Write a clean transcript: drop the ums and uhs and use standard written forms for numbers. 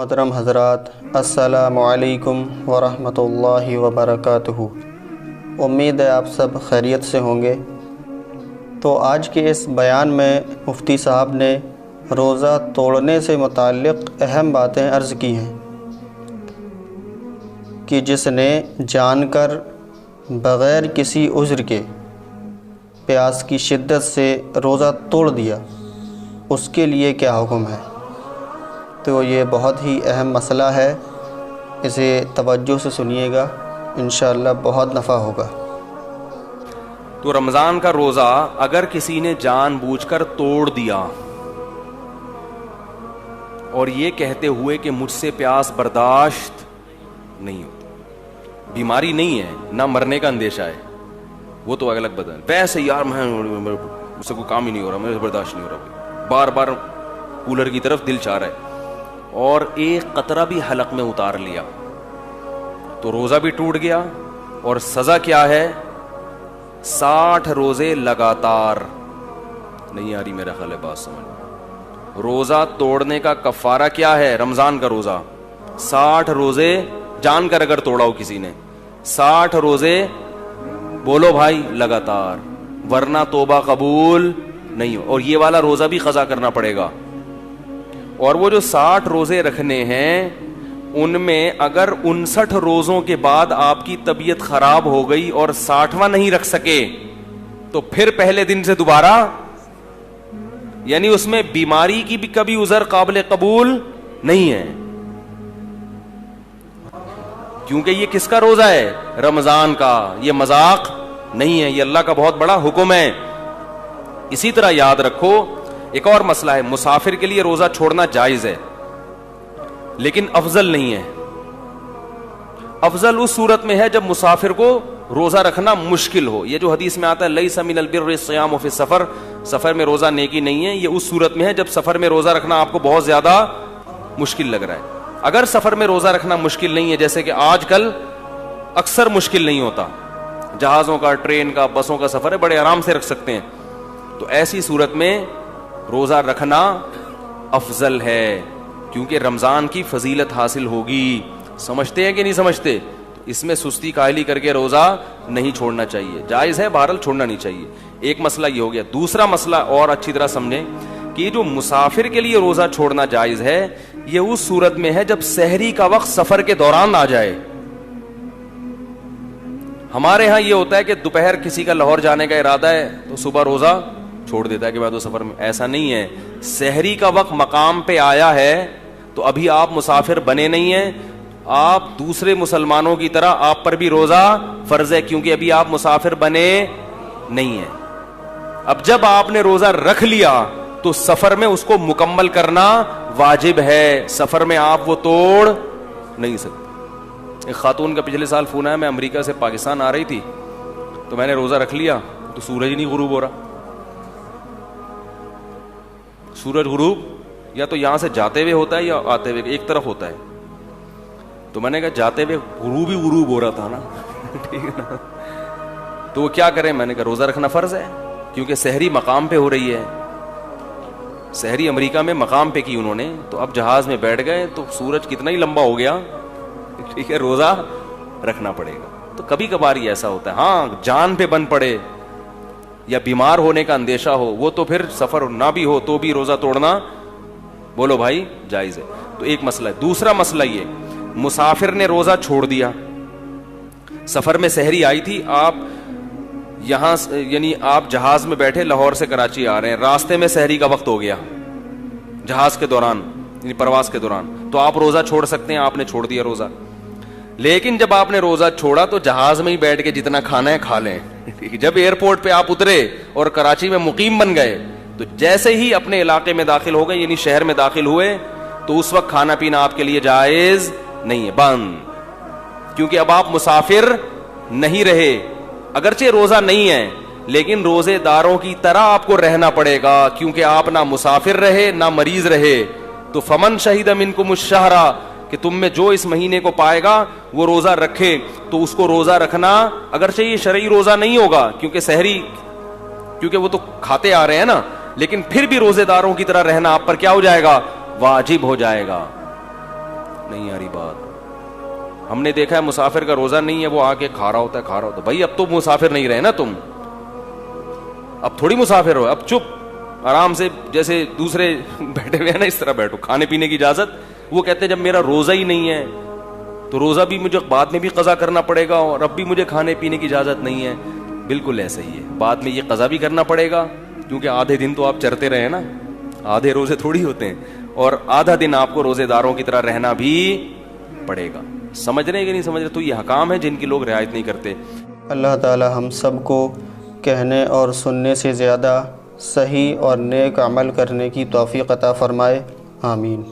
محترم حضرات، السلام علیکم ورحمۃ اللہ وبرکاتہ۔ امید ہے آپ سب خیریت سے ہوں گے۔ تو آج کے اس بیان میں مفتی صاحب نے روزہ توڑنے سے متعلق اہم باتیں عرض کی ہیں کہ جس نے جان کر بغیر کسی عذر کے پیاس کی شدت سے روزہ توڑ دیا، اس کے لیے کیا حکم ہے۔ تو یہ بہت ہی اہم مسئلہ ہے، اسے توجہ سے سنیے گا، انشاءاللہ بہت نفع ہوگا۔ تو رمضان کا روزہ اگر کسی نے جان بوجھ کر توڑ دیا اور یہ کہتے ہوئے کہ مجھ سے پیاس برداشت نہیں ہوتی، بیماری نہیں ہے، نہ مرنے کا اندیشہ ہے، وہ تو الگ بدن، ویسے یار مجھ سے کوئی کام ہی نہیں ہو رہا، مجھے برداشت نہیں ہو رہا، بار بار کولر کی طرف دل چاہ رہا ہے، اور ایک قطرہ بھی حلق میں اتار لیا تو روزہ بھی ٹوٹ گیا، اور سزا کیا ہے؟ 60 روزے لگاتار۔ نہیں آ رہی میرا خیال ہے بات سمجھ۔ روزہ توڑنے کا کفارہ کیا ہے؟ رمضان کا روزہ 60 روزے جان کر اگر توڑا ہو کسی نے، 60 روزے بولو بھائی لگاتار، ورنہ توبہ قبول نہیں ہو، اور یہ والا روزہ بھی قضا کرنا پڑے گا۔ اور وہ جو 60 روزے رکھنے ہیں ان میں اگر 59 روزوں کے بعد آپ کی طبیعت خراب ہو گئی اور 60واں نہیں رکھ سکے تو پھر پہلے دن سے دوبارہ، یعنی اس میں بیماری کی بھی کبھی عذر قابل قبول نہیں ہے، کیونکہ یہ کس کا روزہ ہے؟ رمضان کا، یہ مذاق نہیں ہے، یہ اللہ کا بہت بڑا حکم ہے۔ اسی طرح یاد رکھو ایک اور مسئلہ ہے، مسافر کے لیے روزہ چھوڑنا جائز ہے لیکن افضل نہیں ہے۔ افضل اس صورت میں ہے جب مسافر کو روزہ رکھنا مشکل ہو، یہ جو حدیث میں آتا ہے لیس من البر الصیام فی السفر، سفر میں روزہ نیکی نہیں ہے، یہ اس صورت میں ہے جب سفر میں روزہ رکھنا آپ کو بہت زیادہ مشکل لگ رہا ہے۔ اگر سفر میں روزہ رکھنا مشکل نہیں ہے، جیسے کہ آج کل اکثر مشکل نہیں ہوتا، جہازوں کا، ٹرین کا، بسوں کا سفر ہے، بڑے آرام سے رکھ سکتے ہیں، تو ایسی صورت میں روزہ رکھنا افضل ہے، کیونکہ رمضان کی فضیلت حاصل ہوگی۔ سمجھتے ہیں کہ نہیں سمجھتے؟ تو اس میں سستی کاہلی کر کے روزہ نہیں چھوڑنا چاہیے، جائز ہے بہرحال، چھوڑنا نہیں چاہیے۔ ایک مسئلہ یہ ہو گیا۔ دوسرا مسئلہ اور اچھی طرح سمجھیں کہ جو مسافر کے لیے روزہ چھوڑنا جائز ہے یہ اس صورت میں ہے جب سحری کا وقت سفر کے دوران آ جائے۔ ہمارے ہاں یہ ہوتا ہے کہ دوپہر کسی کا لاہور جانے کا ارادہ ہے تو صبح روزہ چھوڑ دیتا ہے کہ میں تو سفر میں، ایسا نہیں ہے۔ سحری کا وقت مقام پہ آیا ہے تو ابھی آپ مسافر بنے نہیں ہیں، آپ دوسرے مسلمانوں کی طرح آپ پر بھی روزہ فرض ہے، کیونکہ ابھی آپ مسافر بنے نہیں ہیں۔ اب جب آپ نے روزہ رکھ لیا تو سفر میں اس کو مکمل کرنا واجب ہے، سفر میں آپ وہ توڑ نہیں سکتے۔ ایک خاتون کا پچھلے سال فون آیا، میں امریکہ سے پاکستان آ رہی تھی تو میں نے روزہ رکھ لیا تو سورج ہی نہیں غروب ہو رہا۔ سورج غروب یا تو یہاں سے جاتے ہوئے ہوتا ہے یا آتے ہوئے، ایک طرف ہوتا ہے، تو میں نے کہا جاتے ہوئے غروب ہی غروب ہو رہا تھا نا ٹھیک ہے نا، تو وہ کیا کریں؟ میں نے کہا روزہ رکھنا فرض ہے، کیونکہ سحری مقام پہ ہو رہی ہے، سحری امریکہ میں مقام پہ کی انہوں نے، تو اب جہاز میں بیٹھ گئے تو سورج کتنا ہی لمبا ہو گیا، ٹھیک ہے، روزہ رکھنا پڑے گا۔ تو کبھی کبھار ہی ایسا ہوتا ہے، ہاں جان پہ بن پڑے یا بیمار ہونے کا اندیشہ ہو، وہ تو پھر سفر نہ بھی ہو تو بھی روزہ توڑنا بولو بھائی جائز ہے۔ تو ایک مسئلہ ہے۔ دوسرا مسئلہ یہ، مسافر نے روزہ چھوڑ دیا، سفر میں سحری آئی تھی، آپ یہاں یعنی آپ جہاز میں بیٹھے لاہور سے کراچی آ رہے ہیں، راستے میں سحری کا وقت ہو گیا جہاز کے دوران، یعنی پرواز کے دوران، تو آپ روزہ چھوڑ سکتے ہیں، آپ نے چھوڑ دیا روزہ۔ لیکن جب آپ نے روزہ چھوڑا تو جہاز میں ہی بیٹھ کے جتنا کھانا ہے کھا لیں، جب ایئرپورٹ پہ آپ اترے اور کراچی میں مقیم بن گئے تو جیسے ہی اپنے علاقے میں داخل ہو گئے، یعنی شہر میں داخل ہوئے، تو اس وقت کھانا پینا آپ کے لیے جائز نہیں ہے، بند، کیونکہ اب آپ مسافر نہیں رہے۔ اگرچہ روزہ نہیں ہے لیکن روزے داروں کی طرح آپ کو رہنا پڑے گا، کیونکہ آپ نہ مسافر رہے نہ مریض رہے۔ تو فمن شہید منکم الشہر، کہ تم میں جو اس مہینے کو پائے گا وہ روزہ رکھے، تو اس کو روزہ رکھنا، اگرچہ یہ شرعی روزہ نہیں ہوگا کیونکہ سحری، کیونکہ وہ تو کھاتے آ رہے ہیں نا، لیکن پھر بھی روزے داروں کی طرح رہنا آپ پر کیا ہو جائے گا؟ واجب ہو جائے گا۔ نہیں آ رہی بات. ہم نے دیکھا ہے مسافر کا روزہ نہیں ہے, وہ آ کے کھا رہا ہوتا ہے. بھائی اب تو مسافر نہیں رہے نا تم, اب تھوڑی مسافر ہو, اب چپ آرام سے جیسے دوسرے بیٹھے ہوئے ہیں نا اس طرح بیٹھو, کھانے پینے کی اجازت. وہ کہتے ہیں جب میرا روزہ ہی نہیں ہے تو روزہ بھی مجھے بعد میں بھی قضا کرنا پڑے گا, اور اب بھی مجھے کھانے پینے کی اجازت نہیں ہے. بالکل ایسا ہی ہے, بعد میں یہ قضا بھی کرنا پڑے گا, کیونکہ آدھے دن تو آپ چرتے رہے نا, آدھے روزے تھوڑی ہوتے ہیں, اور آدھا دن آپ کو روزے داروں کی طرح رہنا بھی پڑے گا. سمجھ رہے ہیں کہ نہیں سمجھ رہے؟ تو یہ حکام ہے جن کی لوگ رعایت نہیں کرتے. اللہ تعالی ہم سب کو کہنے اور سننے سے زیادہ صحیح اور نیک عمل کرنے کی توفیق عطا فرمائے. آمین.